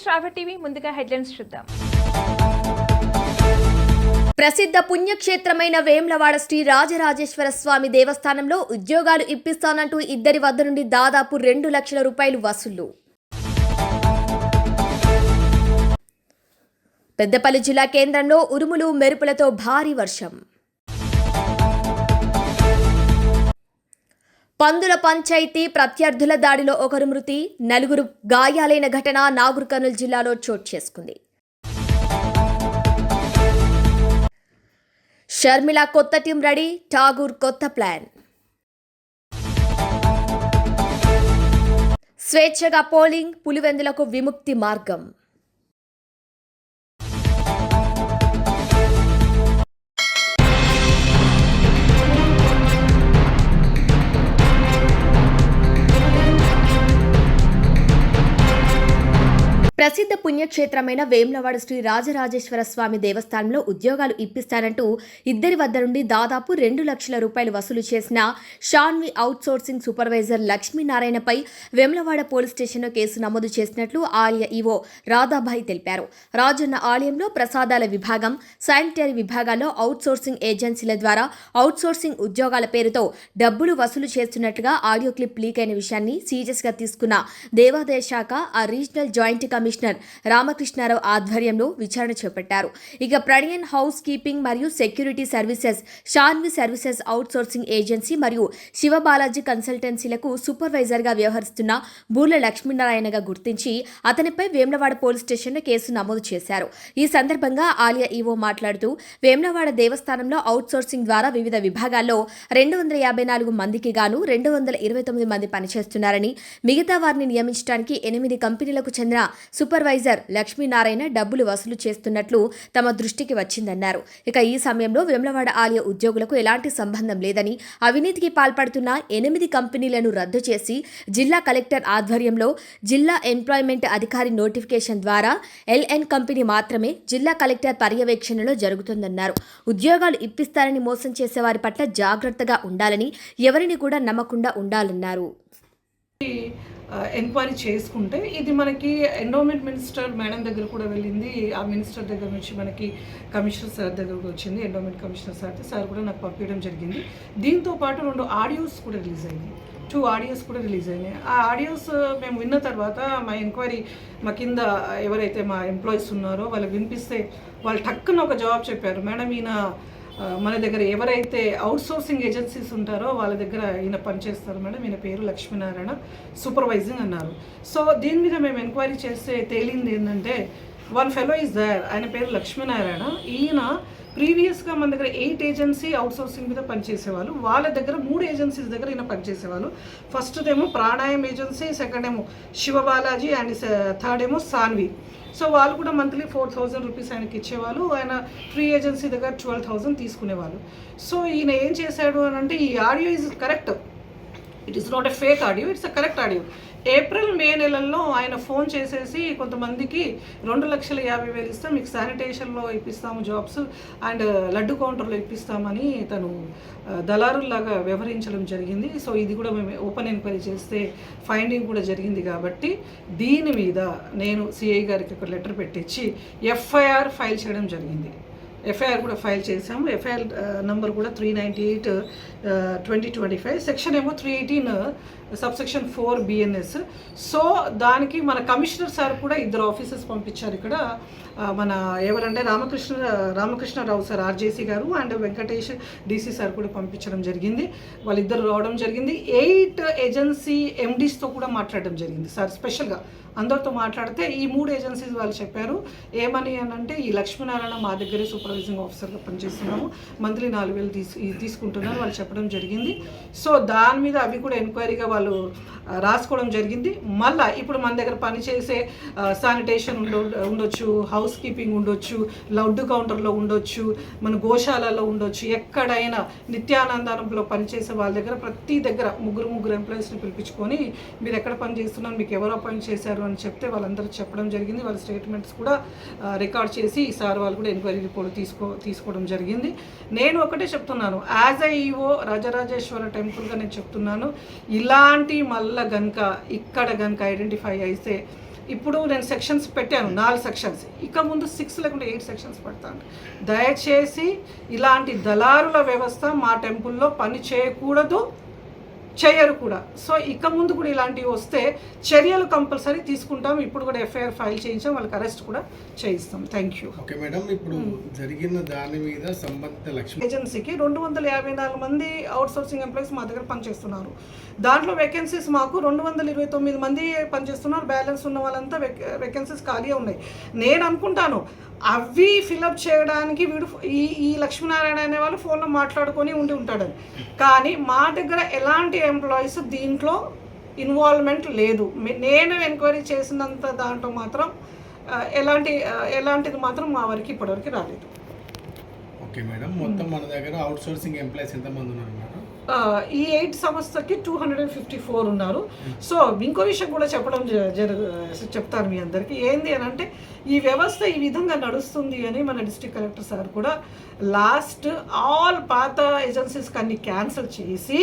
శ్రావ్య TV ముందుగా headlines చూద్దాం. ప్రసిద్ధ పుణ్యక్షేత్రమైన వేములవాడ శ్రీ రాజరాజేశ్వర స్వామి దేవస్థానంలో ఉద్యోగాలు ఇప్పిస్తానంటూ ఇద్దరి వద్ద నుండి దాదాపు 2 లక్షల రూపాయలు వసూలు. పెద్దపల్లి జిల్లా కేంద్రంలో ఉరుములు మెరుపులతో భారీ వర్షం. పందుల పంచాయతీ ప్రత్యర్థుల దాడిలో ఒకరు మృతి, 4 గాయాలైన ఘటన నాగర్ కర్నూలు జిల్లాలో చోటు చేసుకుంది. షర్మిల కొత్త టీం రెడీ, ఠాగూర్ కొత్త ప్లాన్. స్వేచ్ఛగా పోలింగ్, పులివెందులకు విముక్తి మార్గం. ప్రసిద్ధ పుణ్యక్షేత్రమైన వేములవాడ శ్రీ రాజరాజేశ్వర స్వామి దేవస్థానంలో ఉద్యోగాలు ఇప్పిస్తానంటూ ఇద్దరి వద్ద నుండి దాదాపు 2 లక్షల రూపాయలు వసూలు చేసిన షాన్వి అవుట్సోర్సింగ్ సూపర్వైజర్ లక్ష్మీనారాయణపై వేములవాడ పోలీస్ స్టేషన్లో కేసు నమోదు చేసినట్లు ఆలయ ఈవో రాధాబాయి తెలిపారు. రాజన్న ఆలయంలో ప్రసాదాల విభాగం, శానిటరీ విభాగాల్లో అవుట్సోర్సింగ్ ఏజెన్సీల ద్వారా అవుట్సోర్సింగ్ ఉద్యోగాల పేరుతో డబ్బులు వసూలు చేస్తున్నట్లుగా ఆడియో క్లిప్ లీక్ అయిన విషయాన్ని సీరియస్గా తీసుకున్న దేవాదాయ శాఖ ఆ రీజనల్ జాయింట్ కమిషనర్ రామకృష్ణారావు ఆధ్వర్యంలో విచారణ చేపట్టారు. ఇక ప్రడియన్ హౌస్ కీపింగ్ మరియు security services, Shanvi services outsourcing agency మరియు శివబాలాజీ కన్సల్టెన్సీలకు సూపర్వైజర్గా వ్యవహరిస్తున్న బూర్ల లక్ష్మీనారాయణగా గుర్తించి అతనిపై వేములవాడ పోలీస్ స్టేషన్లో కేసు నమోదు చేశారు. ఈ సందర్భంగా ఆలయ ఈవో మాట్లాడుతూ వేములవాడ దేవస్థానంలో అవుట్సోర్సింగ్ ద్వారా వివిధ విభాగాల్లో 254 మందికి గాను 229 మంది పనిచేస్తున్నారని, మిగతా వారిని నియమించడానికి 8 కంపెనీలకు చెందిన సూపర్వైజర్ లక్ష్మీనారాయణ డబ్బులు వసూలు చేస్తున్నట్లు తమ దృష్టికి వచ్చిందన్నారు. ఇక ఈ సమయంలో వేములవాడ ఆలయ ఉద్యోగులకు ఎలాంటి సంబంధం లేదని, అవినీతికి పాల్పడుతున్న 8 కంపెనీలను రద్దు చేసి జిల్లా కలెక్టర్ ఆధ్వర్యంలో జిల్లా ఎంప్లాయ్మెంట్ అధికారి నోటిఫికేషన్ ద్వారా LN కంపెనీ మాత్రమే జిల్లా కలెక్టర్ పర్యవేక్షణలో జరుగుతుందన్నారు. ఉద్యోగాలు ఇప్పిస్తారని మోసం చేసే వారి పట్ల జాగ్రత్తగా ఉండాలని, ఎవరిని కూడా నమ్మకుండా ఉండాలన్నారు. ఎంక్వైరీ చేసుకుంటే ఇది మనకి ఎండోమెంట్ మినిస్టర్ మేడం దగ్గర కూడా వెళ్ళింది. ఆ మినిస్టర్ దగ్గర నుంచి మనకి కమిషనర్ సార్ దగ్గరకు వచ్చింది. ఎండోమెంట్ కమిషనర్ సార్ కూడా నాకు పంపించడం జరిగింది. దీంతో పాటు 2 ఆడియోస్ కూడా రిలీజ్ అయింది. 2 ఆడియోస్ కూడా రిలీజ్ అయినాయి. ఆ ఆడియోస్ మేము విన్న తర్వాత మా ఎంక్వైరీ మా కింద ఎవరైతే మా ఎంప్లాయీస్ ఉన్నారో వాళ్ళకి వినిపిస్తే వాళ్ళు టక్కున ఒక జవాబు చెప్పారు. మేడం, ఈయన మన దగ్గర ఎవరైతే అవుట్సోర్సింగ్ ఏజెన్సీస్ ఉంటారో వాళ్ళ దగ్గర ఈయన పనిచేస్తారు మేడం, ఈయన పేరు లక్ష్మీనారాయణ, సూపర్వైజింగ్ అన్నారు. సో దీని మీద మేము ఎంక్వైరీ చేస్తే తేలింది ఏంటంటే వన్ ఫెలో ఇస్ దర్, ఆయన పేరు లక్ష్మీనారాయణ. ఈయన ప్రీవియస్గా మన దగ్గర 8 ఏజెన్సీ అవుట్సోర్సింగ్ మీద పనిచేసేవాళ్ళు. వాళ్ళ దగ్గర 3 ఏజెన్సీస్ దగ్గర ఈయన పనిచేసేవాళ్ళు. ఫస్ట్ ఏమో ప్రాణాయం ఏజెన్సీ, సెకండ్ ఏమో శివబాలాజీ అండ్ థర్డ్ ఏమో సాన్వి. సో వాళ్ళు కూడా మంత్లీ 4,000 రూపీస్ ఆయనకి ఇచ్చేవాళ్ళు. ఆయన 3 ఏజెన్సీ దగ్గర 12,000 తీసుకునేవాళ్ళు. సో ఈయన ఏం చేశాడు అని అంటే, ఈ audio is correct, it is not a fake audio, it's a correct audio. April May నెలల్లో ఆయన ఫోన్ చేసేసి కొంతమందికి 2,50,000 ఇస్తే మీకు శానిటేషన్లో ఇప్పిస్తాము జాబ్స్ అండ్ లడ్డు కౌంటర్లో ఇప్పిస్తామని తను దళారుల్లాగా వ్యవహరించడం జరిగింది. సో ఇది కూడా మేము ఓపెన్ ఎంక్వైరీ చేస్తే ఫైండింగ్ కూడా జరిగింది. కాబట్టి దీని మీద నేను సిఐ గారికి ఒక లెటర్ పెట్టించి FIR ఫైల్ చేయడం జరిగింది. FIR కూడా ఫైల్ చేసాము. FIR నంబర్ కూడా 398/2025, సెక్షన్ ఏమో 318 సబ్సెక్షన్ 4 BNS. సో దానికి మన కమిషనర్ సార్ కూడా 2 ఆఫీసర్స్ పంపించారు. ఇక్కడ మన ఎవరంటే రామకృష్ణరావు సార్ RJC గారు అండ్ వెంకటేష్ DC సార్ కూడా పంపించడం జరిగింది. వాళ్ళిద్దరు రావడం జరిగింది. 8 ఏజెన్సీ MDస్తో కూడా మాట్లాడడం జరిగింది సార్. స్పెషల్గా అందరితో మాట్లాడితే ఈ 3 ఏజెన్సీస్ వాళ్ళు చెప్పారు ఏమని అని అంటే, ఈ లక్ష్మీనారాయణ మా దగ్గరే సూపర్వైజింగ్ ఆఫీసర్గా పనిచేస్తున్నాము, మంత్లీ 4,000 తీసుకుంటున్నారు వాళ్ళు చెప్పడం జరిగింది. సో దాని మీద అవి కూడా ఎంక్వైరీగా వాళ్ళు రాసుకోవడం జరిగింది. మళ్ళీ ఇప్పుడు మన దగ్గర పనిచేసే శానిటేషన్ ఉండొచ్చు, హౌస్ కీపింగ్ ఉండొచ్చు, లడ్డు కౌంటర్లో ఉండొచ్చు, మన గోశాలలో ఉండొచ్చు, ఎక్కడైనా నిత్యానందంలో పనిచేసే వాళ్ళ దగ్గర ప్రతి దగ్గర ముగ్గురు ఎంప్లాయీస్ని పిలిపించుకొని మీరు ఎక్కడ పని చేస్తున్నారు, మీకు ఎవరు అపాయింట్ చేశారు అని చెప్తే వాళ్ళందరూ చెప్పడం జరిగింది. వాళ్ళ స్టేట్మెంట్స్ కూడా రికార్డ్ చేసి ఈసారి వాళ్ళు కూడా ఎంక్వైరీ రిపోర్ట్ తీసుకోవడం జరిగింది. నేను ఒకటే చెప్తున్నాను, యాజ్ ఐ ఈఓ రాజరాజేశ్వర టెంపుల్గా నేను చెప్తున్నాను, ఇలాంటి మళ్ళా గనుక ఇక్కడ గనుక ఐడెంటిఫై అయితే ఇప్పుడు నేను సెక్షన్స్ పెట్టాను 4 సెక్షన్స్, ఇక ముందు 6 లేకుంటే 8 సెక్షన్స్ పెడతాను. దయచేసి ఇలాంటి దళారుల వ్యవస్థ మా టెంపుల్లో పని చేయకూడదు, చేయరు కూడా. సో ఇక ముందు కూడా ఇలాంటివి వస్తే చర్యలు కంపల్సరీ తీసుకుంటాం. ఇప్పుడు కూడా ఎఫ్ఐఆర్ ఫైల్ చేయించాం, వాళ్ళకి అరెస్ట్ కూడా చేయిస్తాం. Thank you. ఓకే మేడం, ఇప్పుడు జరిగిన దాని మీద సంబంధిత లక్ష్మి ఏజెన్సీకి 254 మంది అవుట్ సోర్సింగ్ ఎంప్లాయీస్ మా దగ్గర పనిచేస్తున్నారు. దాంట్లో వేకెన్సీస్ మాకు 229 మంది పనిచేస్తున్నారు. బ్యాలెన్స్ ఉన్న వాళ్ళంతా వేకెన్సీస్ ఖాళీ ఉన్నాయి. నేను అనుకుంటాను అవి ఫిలప్ చేయడానికి వీడు ఈ లక్ష్మీనారాయణ అనే వాళ్ళు ఫోన్లో మాట్లాడుకొని ఉంటాడని. కానీ మా దగ్గర ఎలాంటి ఎంప్లాయీస్ దీంట్లో ఇన్వాల్వ్మెంట్ లేదు. నేను ఎంక్వైరీ చేసినంత దాంట్లో మాత్రం ఎలాంటిది మాత్రం మా వరకు ఇప్పటివరకు రాలేదు. ఓకే మేడం, మొత్తం మన దగ్గర అవుట్ సోర్సింగ్ ఎంప్లాయీస్ ఎంతమంది ఉన్నారు మేడం? ఈ 8 సంస్థకి 254 ఉన్నారు. సో ఇంకో విషయం కూడా చెప్పడం చెప్తాను మీ అందరికీ. ఏంది అని అంటే ఈ వ్యవస్థ ఈ విధంగా నడుస్తుంది అని మన డిస్ట్రిక్ట్ కలెక్టర్ సార్ కూడా లాస్ట్ ఆల్ పాత ఏజెన్సీస్కి అన్ని క్యాన్సిల్ చేసి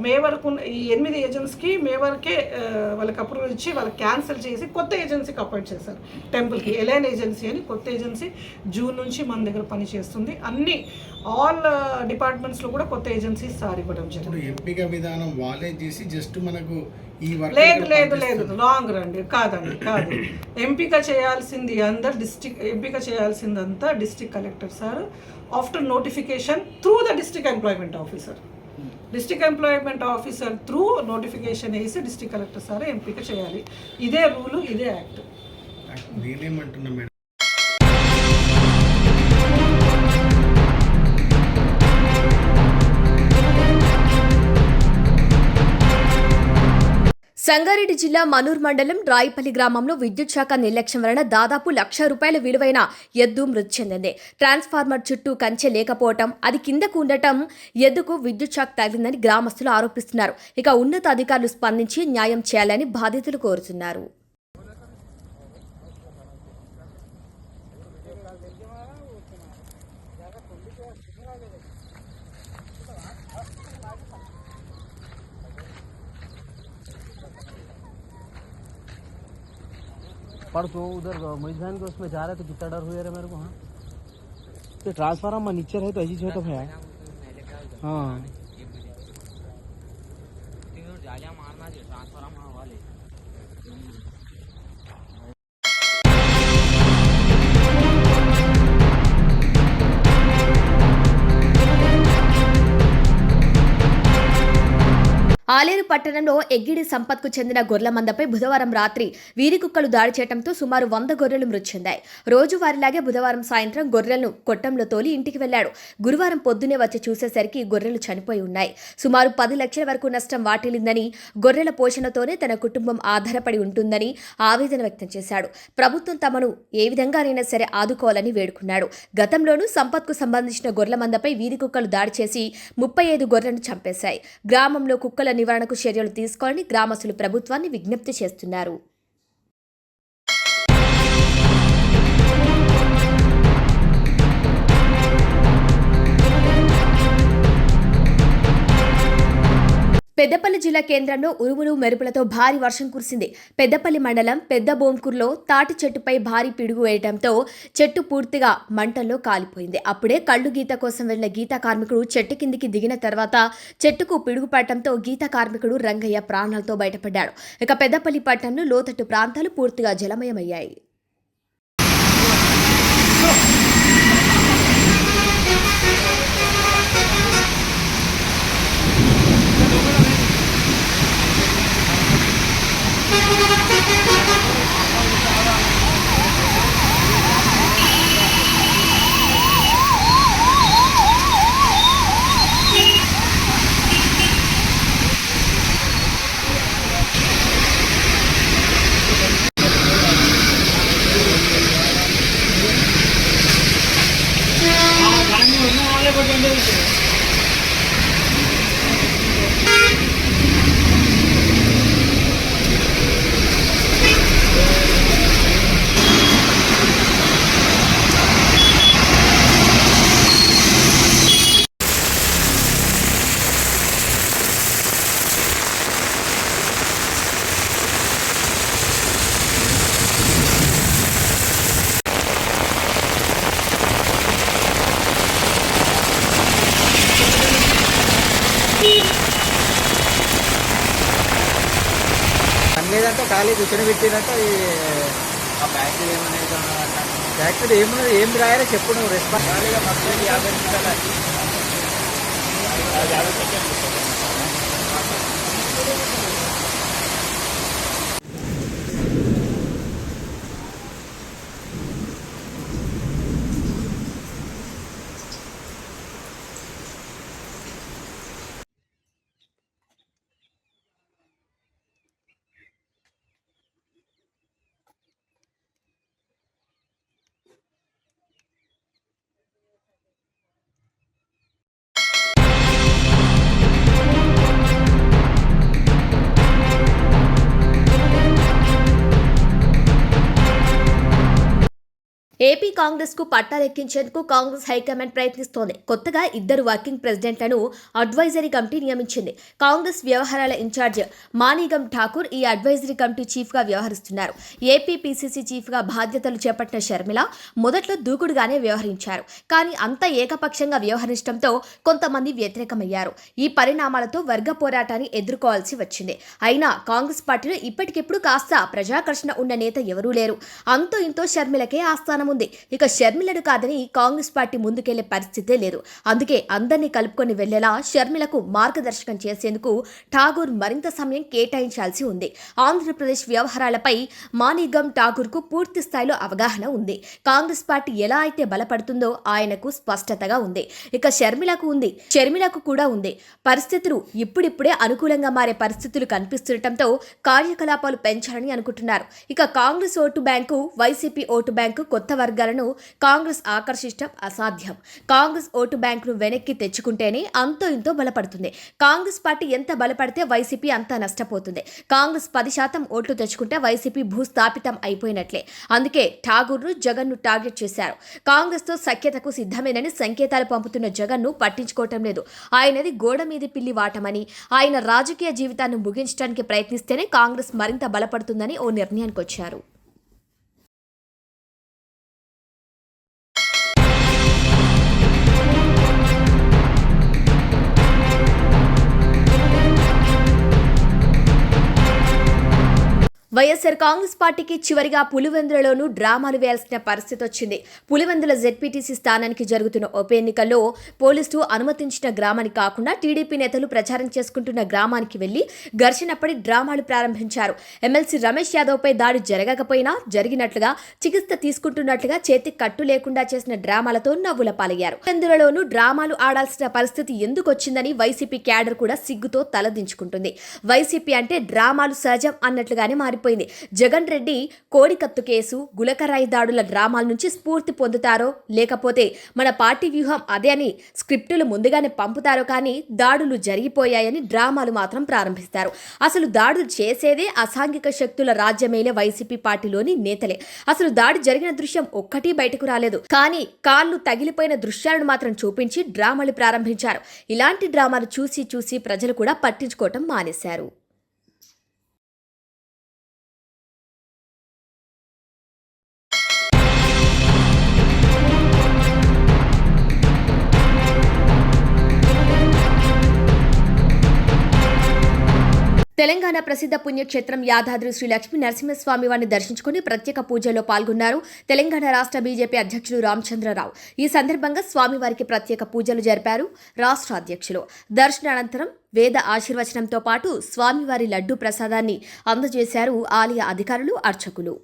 మే వరకు ఈ 8 ఏజెన్సీకి మే వరకే వాళ్ళకి అప్రూవల్ ఇచ్చి వాళ్ళకి క్యాన్సిల్ చేసి కొత్త ఏజెన్సీకి అపాయింట్ చేశారు. టెంపుల్కి ఎలైన్ ఏజెన్సీ అని కొత్త ఏజెన్సీ జూన్ నుంచి మన దగ్గర పనిచేస్తుంది. అన్ని ఆల్ డిపార్ట్మెంట్స్లో కూడా కొత్త ఏజెన్సీస్ సార్ ఇవ్వడం జరిగింది. ఎంపిక విధానం వాళ్ళే చేసి జస్ట్ మనకు ఈ లేదు రాంగ్ రండి, కాదు. ఎంపిక చేయాల్సింది ఎంపిక చేయాల్సిందంతా district collector sir after notification through the district employment officer. District employment officer through notification వేసి డిస్ట్రిక్ట్ కలెక్టర్ సార్ ఎంపిక చేయాలి. ఇదే రూలు, ఇదే యాక్ట్. నేనేమంటున్నా మేడం, సంగారెడ్డి జిల్లా మనూర్ మండలం రాయిపల్లి గ్రామంలో విద్యుత్ శాఖ నిర్లక్ష్యం వలన దాదాపు ₹1,00,000 విలువైన ఎద్దు మృతి చెందింది. ట్రాన్స్ఫార్మర్ చుట్టూ కంచె లేకపోవటం, అది కిందకు ఉండటం ఎద్దుకు విద్యుత్ షాక్ తగిలిందని గ్రామస్తులు ఆరోపిస్తున్నారు. ఇక ఉన్నతాధికారులు స్పందించి న్యాయం చేయాలని బాధితులు కోరుతున్నారు. परसों उधर मईजान के उसमें जा रहे थे, कितना डर हुआ रे मेरे को। हाँ तो ट्रांसफार्मर नीचे रहे तो ऐसी जगह तो है। हाँ मारना ट्रांसफार्मर वाले ఆలేరు పట్టణంలో ఎగ్గిడి సంపత్కు చెందిన గొర్రెల మందపై బుధవారం రాత్రి వీరి కుక్కలు దాడి చేయడంతో సుమారు 100 గొర్రెలు మృతి చెందాయి. రోజువారీలాగే బుధవారం సాయంత్రం గొర్రెలను కొట్టంలో తోలి ఇంటికి వెళ్లాడు. గురువారం పొద్దునే వచ్చి చూసేసరికి గొర్రెలు చనిపోయి ఉన్నాయి. సుమారు 10 లక్షల వరకు నష్టం వాటిల్లిందని, గొర్రెల పోషణతోనే తన కుటుంబం ఆధారపడి ఉంటుందని ఆవేదన వ్యక్తం చేశాడు. ప్రభుత్వం తమను ఏ విధంగానైనా సరే ఆదుకోవాలని వేడుకున్నాడు. గతంలోనూ సంపత్కు సంబంధించిన గొర్రెల మందపై వీరి కుక్కలు దాడి చేసి 35 గొర్రెలను చంపేశాయి. గ్రామంలో కుక్కల నివారణకు చర్యలు తీసుకోవాలని గ్రామస్తులు ప్రభుత్వాన్ని విజ్ఞప్తి చేస్తున్నారు. పెద్దపల్లి జిల్లా కేంద్రంలో ఉరుములు మెరుపులతో భారీ వర్షం కురిసింది. పెద్దపల్లి మండలం పెద్ద బోంకూర్లో తాటి చెట్టుపై భారీ పిడుగు వేయడంతో చెట్టు పూర్తిగా మంటల్లో కాలిపోయింది. అప్పుడే కళ్ళు గీత కోసం వెళ్లిన గీత కార్మికుడు చెట్టు కిందికి దిగిన తర్వాత చెట్టుకు పిడుగు పడటంతో గీత కార్మికుడు రంగయ్య ప్రాణాలతో బయటపడ్డాడు. ఇక పెద్దపల్లి పట్టణంలో లోతట్టు ప్రాంతాలు పూర్తిగా జలమయమయ్యాయి. అంటే ఖాళీ కూర్చొని పెట్టినట్టు ఫ్యాక్టరీ ఏమున్నది, ఏం రాయాలో చెప్పు నువ్వు రెస్పాన్స్. ఖాళీగా మొత్తం 50 నిమిషాలు. ఏపీ కాంగ్రెస్ కు పట్టాలెక్కించేందుకు కాంగ్రెస్ హైకమాండ్ ప్రయత్నిస్తోంది. కొత్తగా 2 వర్కింగ్ ప్రెసిడెంట్లను అడ్వైజరీ కమిటీ నియమించింది. కాంగ్రెస్ వ్యవహారాల ఇన్ఛార్జ్ మానిగం ఠాకూర్ ఈ అడ్వైజరీ కమిటీ చీఫ్ గా వ్యవహరిస్తున్నారు. ఏపీ పీసీసీ చీఫ్ గా బాధ్యతలు చేపట్టిన షర్మిల మొదట్లో దూకుడుగానే వ్యవహరించారు. కానీ అంత ఏకపక్షంగా వ్యవహరించడంతో కొంతమంది వ్యతిరేకమయ్యారు. ఈ పరిణామాలతో వర్గ పోరాటాన్ని ఎదుర్కోవాల్సి వచ్చింది. అయినా కాంగ్రెస్ పార్టీలో ఇప్పటికిప్పుడు కాస్త ప్రజాకర్షణ ఉన్న నేత ఎవరూ లేరు. అంతో ఇంతో షర్మిలకే ఆస్థానం ఉంది. ఇక షర్మిలను కాదని కాంగ్రెస్ పార్టీ ముందుకెళ్లే పరిస్థితే లేదు. అందుకే అందరినీ కలుపుకొని వెళ్లేలా షర్మిలకు మార్గదర్శకం చేసేందుకు ఠాగూర్ మరింత సమయం కేటాయించాల్సి ఉంది. ఆంధ్రప్రదేశ్ వ్యవహారాలపై మానిగం ఠాగూర్ కు పూర్తి స్థాయిలో అవగాహన ఉంది. కాంగ్రెస్ పార్టీ ఎలా అయితే బలపడుతుందో ఆయనకు స్పష్టతగా ఉంది. ఇక షర్మిలకు కూడా ఉంది. పరిస్థితులు ఇప్పుడిప్పుడే అనుకూలంగా మారే పరిస్థితులు కనిపిస్తుండటంతో కార్యకలాపాలు పెంచాలని అనుకుంటున్నారు. ఇక Congress vote bank, YCP vote bank, కొత్త వర్గాలను కాంగ్రెస్ ఆకర్షించడం అసాధ్యం. కాంగ్రెస్ ఓటు బ్యాంకును వెనక్కి తెచ్చుకుంటేనే అంతో ఇంతో బలపడుతుంది. కాంగ్రెస్ పార్టీ ఎంత బలపడితే వైసీపీ అంతా నష్టపోతుంది. కాంగ్రెస్ 10% ఓట్లు తెచ్చుకుంటే వైసీపీ భూస్థాపితం అయిపోయినట్లే. అందుకే ఠాగూర్ను, జగన్ను టార్గెట్ చేశారు. కాంగ్రెస్తో సఖ్యతకు సిద్ధమేనని సంకేతాలు పంపుతున్న జగన్ను పట్టించుకోవటం లేదు. ఆయనది గోడ మీది పిల్లి వాటమని, ఆయన రాజకీయ జీవితాన్ని ముగించడానికి ప్రయత్నిస్తేనే కాంగ్రెస్ మరింత బలపడుతుందని ఓ నిర్ణయానికి వచ్చారు. వైఎస్ఆర్ కాంగ్రెస్ పార్టీకి చివరిగా పులివెందులలోనూ డ్రామాలు వేయాల్సిన పరిస్థితి వచ్చింది. పులివెందుల జెడ్పీటీసీ స్థానానికి జరుగుతున్న ఉప ఎన్నికల్లో పోలీసులు అనుమతించిన గ్రామానికి కాకుండా టీడీపీ నేతలు ప్రచారం చేసుకుంటున్న గ్రామానికి వెళ్లి ఘర్షణపడి డ్రామాలు ప్రారంభించారు. ఎమ్మెల్సీ రమేష్ యాదవ్పై దాడి జరగకపోయినా జరిగినట్లుగా, చికిత్స తీసుకుంటున్నట్లుగా చేతి కట్టు లేకుండా చేసిన డ్రామాలతో నవ్వుల పాలయ్యారు. పులివెందులలోనూ డ్రామాలు ఆడాల్సిన పరిస్థితి ఎందుకు వచ్చిందని వైసీపీ క్యాడర్ కూడా సిగ్గుతో తలదించుకుంటుంది. వైసీపీ అంటే డ్రామాలు సహజం అన్నట్లుగానే మారిపోయింది. జగన్ రెడ్డి కోడికత్తు కేసు, గులకరాయి దాడుల డ్రామాల నుంచి స్ఫూర్తి పొందుతారో లేకపోతే మన పార్టీ వ్యూహం అదే అని స్క్రిప్టులు ముందుగానే పంపుతారో కానీ దాడులు జరిగిపోయాయని డ్రామాలు మాత్రం ప్రారంభిస్తారు. అసలు దాడులు చేసేదే అసాంఘిక శక్తుల రాజ్యమేలే వైసీపీ పార్టీలోని నేతలే. అసలు దాడి జరిగిన దృశ్యం ఒక్కటి బయటకు రాలేదు. కానీ కాళ్ళు తగిలిపోయిన దృశ్యాలను మాత్రం చూపించి డ్రామాలు ప్రారంభించారు. ఇలాంటి డ్రామాలు చూసి ప్రజలు కూడా పట్టించుకోవటం మానేశారు. తెలంగాణ ప్రసిద్ధ పుణ్యక్షేత్రం యాదాద్రి శ్రీ లక్ష్మీ నరసింహస్వామి వారిని దర్శించుకుని ప్రత్యేక పూజల్లో పాల్గొన్నారు తెలంగాణ రాష్ట్ర బీజేపీ అధ్యక్షులు రామచంద్రరావు. ఈ సందర్భంగా స్వామివారికి ప్రత్యేక పూజలు జరిపారు రాష్ట్ర అధ్యక్షులు. దర్శనానంతరం వేద ఆశీర్వచనంతో పాటు స్వామివారి లడ్డూ ప్రసాదాన్ని అందజేశారు ఆలయ అధికారులు, అర్చకులు.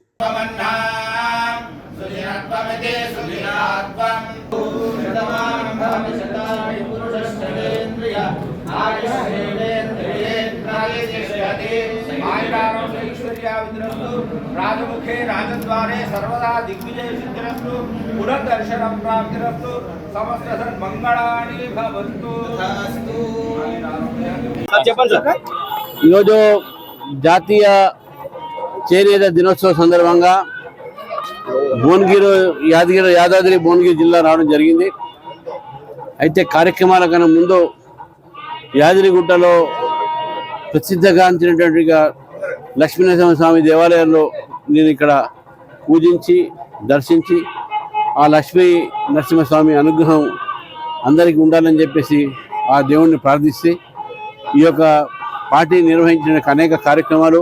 రాజముఖే రాజద్వారే సర్వదా దిగ్విజయ సిద్ధిరస్తు పునర్దర్శనం ప్రాప్తిరస్తు సమస్త సన్మంగళాని భవంతు. ఈరోజు జాతీయ చేనేత దినోత్సవ సందర్భంగా యాదాద్రి భువనగిరి జిల్లా రావడం జరిగింది. అయితే కార్యక్రమాల కన్నా ముందు యాదగిరిగుట్టలో ప్రసిద్ధగాంచినటువంటి లక్ష్మీనరసింహస్వామి దేవాలయంలో నేను ఇక్కడ పూజించి దర్శించి ఆ లక్ష్మీ నరసింహస్వామి అనుగ్రహం అందరికీ ఉండాలని చెప్పేసి ఆ దేవుణ్ణి ప్రార్థిస్తే ఈ యొక్క పార్టీ నిర్వహించిన అనేక కార్యక్రమాలు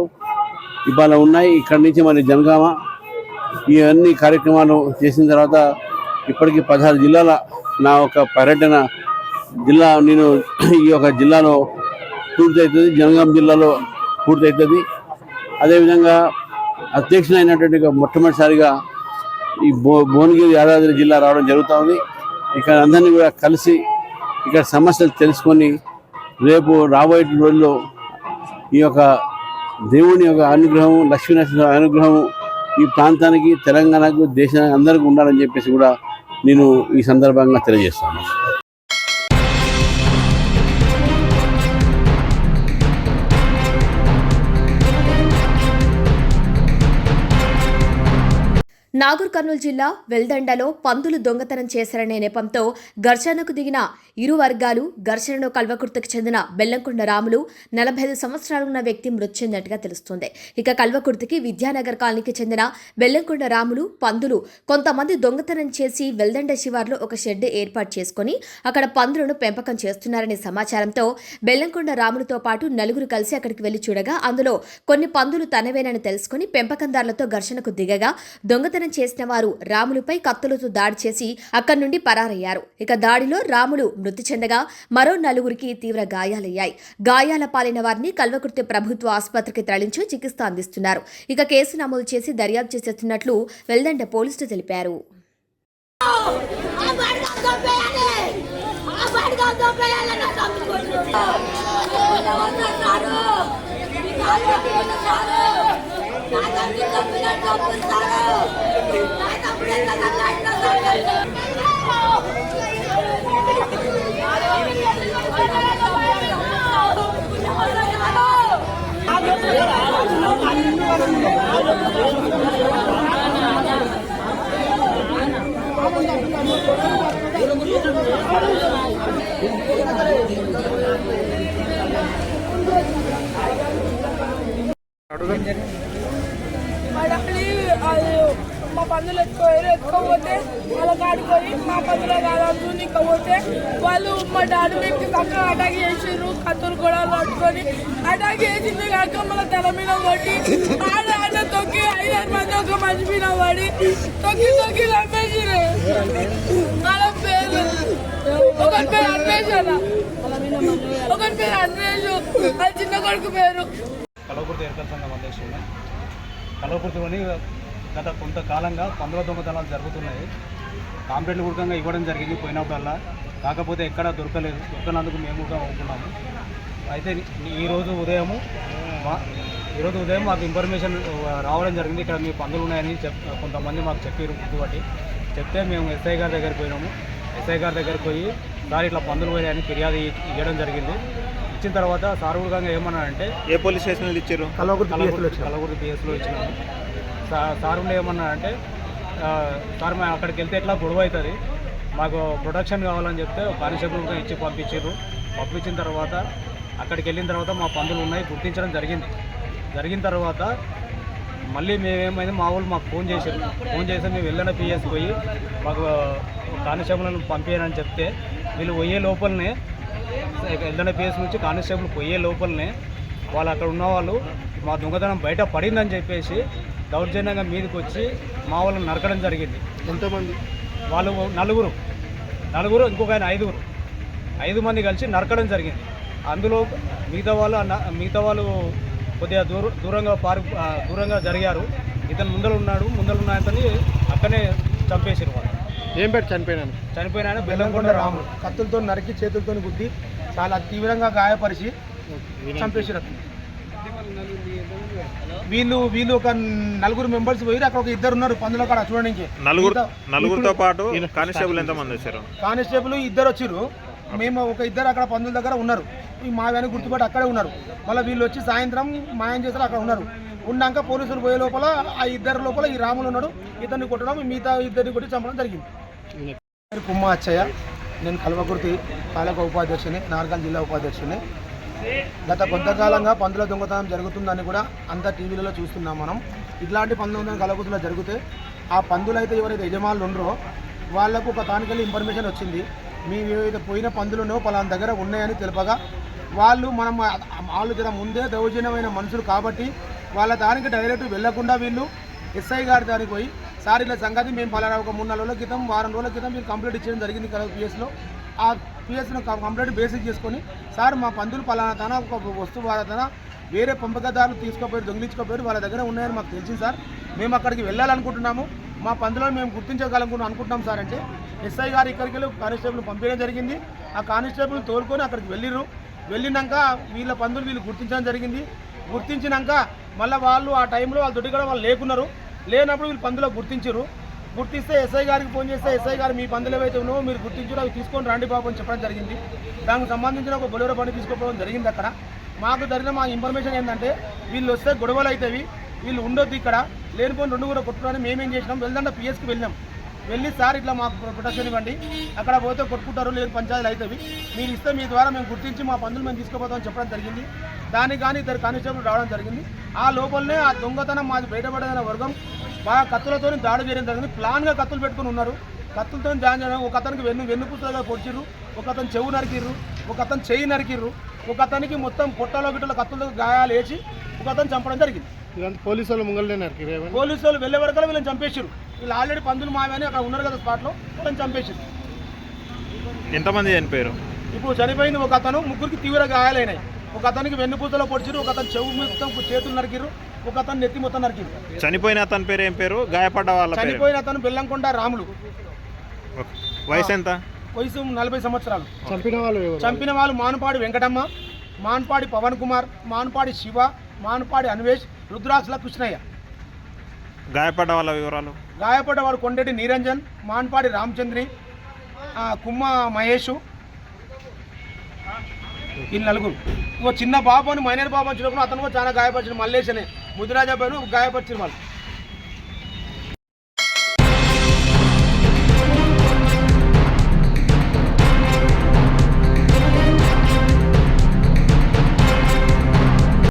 ఇవాళ ఉన్నాయి. ఇక్కడి నుంచి మరి జనగామ ఇవన్నీ కార్యక్రమాలు చేసిన తర్వాత ఇప్పటికీ 16 జిల్లాల నా ఒక పర్యటన జిల్లా నేను ఈ యొక్క జిల్లాలో పూర్తవుతుంది, జనగాం జిల్లాలో పూర్తవుతుంది. అదేవిధంగా అధ్యక్షులైనటువంటి మొట్టమొదటిసారిగా ఈ భువనగిరి యాదాద్రి జిల్లా రావడం జరుగుతూ ఉంది. ఇక్కడ అందరినీ కూడా కలిసి ఇక్కడ సమస్యలు తెలుసుకొని రేపు రాబోయే రోజుల్లో ఈ యొక్క దేవుని యొక్క అనుగ్రహం, లక్ష్మీనరసింహ అనుగ్రహం ఈ ప్రాంతానికి, తెలంగాణకు, దేశానికి అందరికీ ఉండాలని చెప్పేసి కూడా నేను ఈ సందర్భంగా తెలియజేస్తాను. నాగర్ కర్నూలు జిల్లా వెల్దండలో పందులు దొంగతనం చేశారనే నెపంతో ఘర్షణకు దిగిన ఇరు వర్గాలు. ఘర్షణలో కల్వకుర్తికి చెందిన బెల్లంకొండ రాములు 45 సంవత్సరాలు ఉన్న వ్యక్తి మృతి చెందినట్టుగా తెలుస్తోంది. ఇక కల్వకుర్తికి విద్యానగర్ కాలనీకి చెందిన బెల్లంకొండ రాములు పందులు కొంతమంది దొంగతనం చేసి వెల్దండ శివార్లో ఒక షెడ్ ఏర్పాటు చేసుకుని అక్కడ పందులను పెంపకం చేస్తున్నారనే సమాచారంతో బెల్లంకొండ రాములతో పాటు నలుగురు కలిసి అక్కడికి వెళ్లి చూడగా అందులో కొన్ని పందులు తనవేనని తెలుసుకుని పెంపకందారులతో ఘర్షణకు దిగగా దొంగతనం చేసిన వారు రాములుపై కత్తులతో దాడి చేసి అక్కడి నుండి పరారయ్యారు. ఇక దాడిలో రాములు మృతి చెందగా మరో నలుగురికి తీవ్ర గాయాలయ్యాయి. గాయాల పాలైన వారిని కల్వకుర్తి ప్రభుత్వ ఆసుపత్రికి తరలించి చికిత్స అందిస్తున్నారు. ఇక కేసు నమోదు చేసి దర్యాప్తు చేస్తున్నట్లు వెల్దండ పోలీసులు తెలిపారు. మా పందులు ఎత్తుకోపోతే వాళ్ళ కాడిపోయి మా పందుల కాదు నీకపోతే వాళ్ళు మా డాడీ మీదకి పక్కన అటాక్ చేసిర్రు. కత్తులు కూడా పట్టుకొని అటాక్ చేసింది కాక మళ్ళీ తల మీద కొట్టి ఆడ తొక్కి 5-6 మంది ఒక మనిషి మీద పడి తొక్కి చంపేసిరు. వాళ్ళ పేరు ఒకరి పేరు అన్వేష్ అన్న, ఒకరి పేరు అన్వేష్, అది చిన్న కొడుకు పేరు. కల్వకుర్తి ఎన్నికల సంఘం అధ్యక్షుడు. కల్వకుర్తిలోని గత కొంతకాలంగా పందుల దొంగతనాలు జరుగుతున్నాయి. కాంప్లైంట్లు కూడా ఇవ్వడం జరిగింది పోయినప్పుడల్లా. కాకపోతే ఎక్కడా దొరకనందుకు మేము కూడా అవుతున్నాము. అయితే ఈరోజు ఉదయం మాకు ఇన్ఫర్మేషన్ రావడం జరిగింది. ఇక్కడ మీ పందులు ఉన్నాయని కొంతమంది మాకు చెప్పారు. కాబట్టి చెప్తే మేము ఎస్ఐ గారి దగ్గరికి పోయినాము. ఎస్ఐ గారి దగ్గరికి పోయి సార్ ఇట్లా పందులు పోయాయని ఫిర్యాదు ఇవ్వడం జరిగింది. ఇచ్చిన తర్వాత సార్ కూడా ఏమన్నారంటే, ఏ పోలీస్ స్టేషన్లో ఇచ్చారు? కల్వకుర్తి పిఎస్లో ఇచ్చినాము. సార్ ఉండే ఏమన్నారంటే, సార్ మేము అక్కడికి వెళ్తే ఎట్లా గొడవ అవుతుంది, మాకు ప్రొటెక్షన్ కావాలని చెప్తే కానిస్టేబుల్ కూడా ఇచ్చి పంపించారు. పంపించిన తర్వాత అక్కడికి వెళ్ళిన తర్వాత మా పందులు ఉన్నాయి గుర్తించడం జరిగిన తర్వాత మళ్ళీ మేమేమైంది మా వాళ్ళు మాకు ఫోన్ చేసి మేము వెళ్ళిన పిఎస్ పోయి మాకు కానిస్టేబుల్ని పంపించారని చెప్తే వీళ్ళు పోయే లోపలనే వెళ్ళిన పిఎస్ నుంచి కానిస్టేబుల్ పోయే లోపలనే వాళ్ళు అక్కడ ఉన్న వాళ్ళు మా దొంగతనం బయట పడిందని చెప్పేసి దౌర్జన్యంగా మీదకి వచ్చి మా వాళ్ళని నరకడం జరిగింది. ఎంతమంది? వాళ్ళు నలుగురు ఇంకొక ఆయన 5 మంది కలిసి నరకడం జరిగింది. అందులో మిగతా వాళ్ళు కొద్దిగా దూరంగా జరిగారు. ఇతను ముందరున్న అతన్ని అక్కడనే చంపేసారు. వాళ్ళు ఏం పెట్టి చనిపోయినా? బెల్లంకొండ రాములు కత్తులతో నరికి చేతులతో గుద్ది చాలా తీవ్రంగా గాయపరిచి చంపేసారు. వీళ్ళు ఒక 9 మెంబర్స్ పోయి అక్కడ ఒక 2 ఉన్నారు పందుల కాడ చూడడానికి. నలుగురితో పాటు కానిస్టేబుల్ ఎంతమంది వచ్చారు? కానిస్టేబుల్ 2 వచ్చారు. మేము ఒక 2 అక్కడ పందుల దగ్గర ఉన్నారు. మా వెనక గుర్తుపట్టి అక్కడే ఉన్నారు. మళ్ళీ వీళ్ళు వచ్చి సాయంత్రం మాయం చేశారు. అక్కడ ఉన్నారు. ఉన్నాక పోలీసులు పోయే లోపల ఆ 2 లోపల ఈ రాములు ఉన్నాడు. ఇతన్ని కొట్టడం, మిగతా 2 కొట్టి చంపడం జరిగింది. కుమ్మ అచ్చయ్య, నేను కల్వకుర్తి పాలక ఉపాధ్యక్షుని, నార్కల్ జిల్లా ఉపాధ్యక్షుని. గత కొంతకాలంగా పందుల దొంగతనం జరుగుతుందని కూడా అంతా టీవీలలో చూస్తున్నాం మనం. ఇట్లాంటి పందుల కల్వకుర్తిలో జరిగితే ఆ పందులు అయితే ఎవరైతే యజమానులు ఉండరో వాళ్లకు ఒక తానికెళ్ళి ఇన్ఫర్మేషన్ వచ్చింది, మీ ఏవైతే పోయిన పందులను పలానా దగ్గర ఉన్నాయని తెలుపగా వాళ్ళు జర ముందే దౌర్జన్యమైన మనుషులు కాబట్టి వాళ్ళ దానికి డైరెక్ట్ వెళ్లకుండా వీళ్ళు ఎస్ఐ గారి దానికి పోయి సార్ ఇలా సంగతి మేము పలానా ఒక 3-4 రోజుల క్రితం వారం రోజుల క్రితం మీరు కంప్లైంట్ ఇచ్చడం జరిగింది కదా పిఎస్లో. ఆ పిఎస్ను కంప్లైంట్ బేసిక్ చేసుకొని సార్ మా పందులు పలానా తన ఒక వస్తువు వాళ్ళ తన వేరే పంపకదారులు తీసుకోపోయారు, దొంగిలించుకోపోయారు, వాళ్ళ దగ్గర ఉన్నాయని మాకు తెలిసింది సార్. మేము అక్కడికి వెళ్ళాలనుకుంటున్నాము, మా పందులను మేము గుర్తించగలనుకుంటున్నాం సార్ అంటే ఎస్ఐ గారు ఇక్కడికి వెళ్ళి కానిస్టేబుల్ పంపించడం జరిగింది. ఆ కానిస్టేబుల్ తోలుకొని అక్కడికి వెళ్ళినాక వీళ్ళ పందులు వీళ్ళు గుర్తించడం జరిగింది. గుర్తించినాక మళ్ళీ వాళ్ళు ఆ టైంలో వాళ్ళ దొడ్డి కూడా వాళ్ళు లేనప్పుడు వీళ్ళు పందులో గుర్తిస్తే ఎస్ఐ గారికి ఫోన్ చేస్తే ఎస్ఐ గారు మీ పందులు ఏవైతే ఉన్నావో మీరు గుర్తించారో అవి తీసుకొని రండి బాబు అని చెప్పడం జరిగింది. దానికి సంబంధించిన ఒక బొలెరో బండి తీసుకోవడం జరిగింది. అక్కడ మాకు జరిగిన మా ఇన్ఫర్మేషన్ ఏంటంటే వీళ్ళు వస్తే గొడవలు అవుతాయి, వీళ్ళు ఉండొద్దు ఇక్కడ, లేనిపోయిన 2 కూడా కొట్టుకోవడానికి మేమేం చేసినాం, వెళ్దాం పిఎస్కి వెళ్ళి సార్ ఇట్లా మాకు ప్రొటెక్షన్ ఇవ్వండి, అక్కడ పోతే కొట్టుకుంటారు, లేదు పంచాయతీలు అవుతాయి, మీరు ఇస్తే మీ ద్వారా మేము గుర్తించి మా పందులు మేము తీసుకుపోతామని చెప్పడం జరిగింది. దానికి కానీ 2 కానిస్టేబుల్ రావడం జరిగింది. ఆ లోపలనే ఆ దొంగతనం మాది బయటపడదన్న వర్గం బాగా కత్తులతో దాడి చేయడం జరిగింది. ప్లాన్గా కత్తులు పెట్టుకుని ఉన్నారు. కత్తులతో జాయిన్ చేయడం, ఒక అతనికి వెన్నుపూసలుగా పొడిచిర్రు, ఒక అతను చెవు నరికిర్రు, ఒక అతను చెయ్యి నరికిర్రు, ఒక అతనికి మొత్తం పొట్టలో గిట్టలో కత్తులతో గాయాలు వేసి ఒక అతను చంపడం జరిగింది. పోలీసు వాళ్ళు ముంగల్నే నరికిరు. పోలీసు వాళ్ళు వెళ్ళే వరకు వీళ్ళని చంపేసారు. వీళ్ళు ఆల్రెడీ పందులు మావని అక్కడ ఉన్నారు కదా స్పాట్లో, వీళ్ళని చంపేసారు. ఎంతమంది చనిపోయారు? ఇప్పుడు చనిపోయింది ఒక అతను, 3కి తీవ్ర గాయాలైనాయి. ఒక అతనికి వెన్నుపూసలో పొడిచిరు, ఒక అతను చెవు మొత్తం చేతులు నరికిరు, ఒక అతను నెత్తి మొత్తం నరికిరు. చనిపోయిన అతని పేరు ఏం పేరు? గాయపడ్డ వాళ్ళ పేరు? చనిపోయిన అతను బెల్లంకొండ రాములు. వయసు ఎంత? వయసు 40 సంవత్సరాలు. చంపిన వాళ్ళు మానుపాడి వెంకటమ్మ, మాన్పాడి పవన్ కుమార్, మాన్పాడి శివ, మాన్పాడి అన్వేష్, రుద్రాక్షల కృష్ణయ్య. గాయపడ్డ వాళ్ళ వివరాలు? గాయపడ్డవాడు కొండటి నిరంజన్, మాన్పాడి రామచంద్రి, కుమ్మ మహేష్, ఈ 4. ఇంకో చిన్న బాబు అని మైనర్ బాబు వచ్చినప్పుడు అతను కూడా చాలా గాయపరిచిన మల్లేష్ అనే ముదిరాజా పైన గాయపరిచిన వాళ్ళు.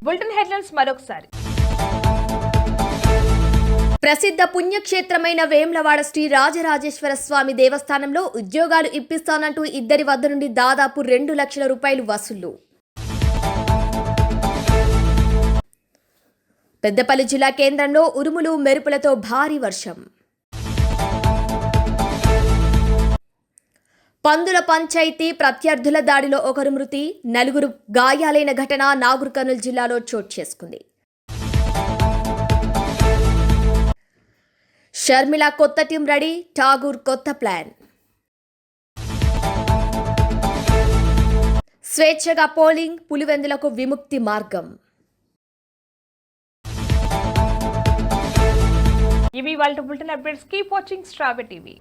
బులెటిన్ హెడ్లైన్స్ మరొకసారి. ప్రసిద్ధ పుణ్యక్షేత్రమైన వేములవాడ శ్రీ రాజరాజేశ్వర స్వామి దేవస్థానంలో ఉద్యోగాలు ఇప్పిస్తానంటూ ఇద్దరి వద్ద నుండి దాదాపు 2 లక్షల రూపాయలు వసూలు. పెద్దపల్లి జిల్లా కేంద్రంలో ఉరుములు మెరుపులతో భారీ వర్షం. పందుల పంచాయతీ ప్రత్యర్థుల దాడిలో 1 మృతి, 4 గాయాలైన ఘటన నాగర్ కర్నూలు జిల్లాలో చోటు చేసుకుంది. షర్మిల కొత్త టీం రెడీ, ఠాగూర్ కొత్త ప్లాన్. స్వేచ్ఛగా పోలింగ్, పులివెందులకు విముక్తి మార్గం. ఇవి వాళ్ళ బులెటిన్ అప్డేట్స్. కీప్ వాచింగ్ స్ట్రాబె టీవీ.